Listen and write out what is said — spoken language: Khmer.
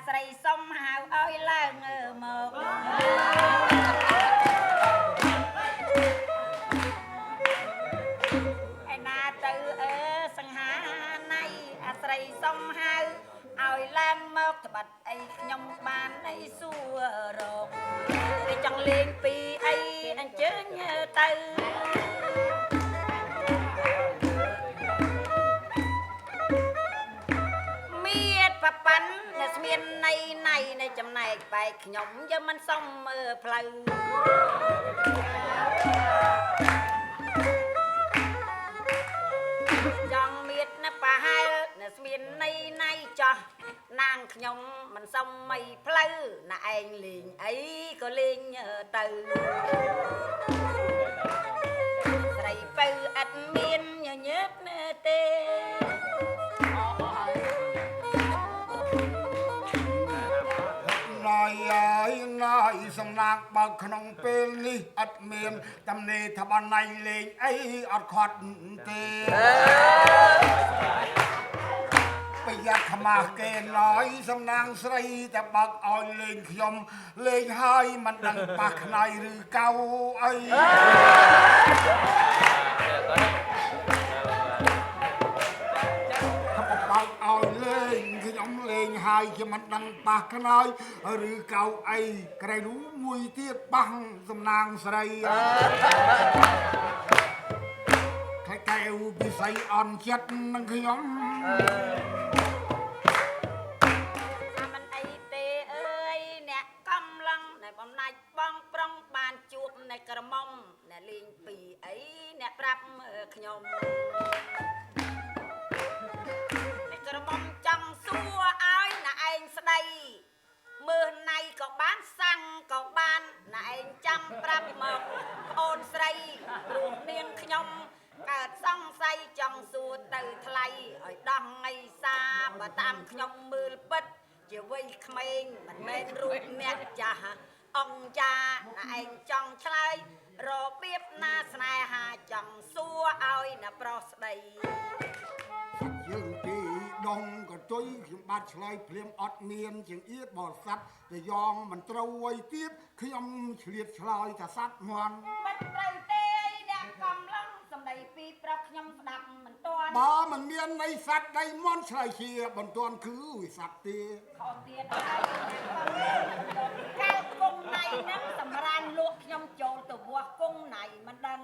ស្រីសុំហៅឲ្យឡើងមកឯណាទៅសង្ហាណៃអាស្រីសុំហៅឲ្យឡើងមកត្បិតអីខ្ញុំបានអីសួររកគេចង់លេងពីអីអញ្ជើញទៅមានប៉ប៉ាន់នៅស្មានណៃណៃនៅចំណែកបែកខ្ញុំយើងមិនសុំមើលផ្លូវចង់មាននៅប្រហែលនៅស្មានណៃណៃចោះនាងខ្ញុំមិនសុំមិនផ្លូវណាឯងលេងអីក៏លេងទៅស្រីពៅអត់មានញញើបទេណយសំណាងបើក្នុងពេលនេះអត់មានតំណេថាបណៃលេងអីអត់ខាត់ទេប្រយ័ត្នខ្មាស់គេណយសំណាងស្រីតែបើកឲ្យលេងខ្ញុំលេងហើយមិនដឹងប៉ះខ្នើយឬកៅអីបើកឲ្យលេងខ្ញុំលេងហើយខ្ញុំមិនដឹងប៉ះខ្នើយឬកៅអីក្រែនោះមួយទៀតប៉ះសំណាងស្រីតែកែវពិសីអន់ចិត្តនឹងខ្ញុំមិនអីទេអើយអ្នកកំឡឹងនៃបំណាច់បងប្រុងបានជួបនៅក្រមុំអ្នកលេងពីអីអ្នកប្រាប់ខ្ញុំក្រមុំចង់សួរឲ្យណាឯងស្ដីមើលណៃក៏បានសាំងក៏បានណាឯងចាំប្រាប់មកអូនស្រីព្រោះនាងខ្ញុំកើតសង្ស័យចង់សួរទៅថ្លៃឲ្យដោះងៃសាបើតាមខ្ញុំមើលពិតជាវ័យក្មេងមិនមែនរូបអ្នកចាស់អង្គចាណាឯងចង់ឆ្លើយរបៀបណាស្នេហាចង់សួរឲ្យណាប្រុសស្ដីយើងពីដងកតុយខ្ញុំបានឆ្លើយភ្លាមអត់មានជាងអៀតបរិស័ទតែយ៉ងមិនត្រូវអីទៀតខ្ញុំឆ្លៀតឆ្លើយថាសัตว์មន់មិនត្រូវទេអ្នកកំឡឹងសំដីពីប្រុសខ្ញុំស្ដាប់មិនទាន់បើមិនមានន័យសัตว์ដៃមន់ឆ្លើយជាបន្ទាន់គឺវិស័តទេខុសទៀតហើយកាលគង់ណៃហ្នឹងសម្រានលក់ខ្ញុំចូលទៅវាស់គង់ណៃមិនដឹង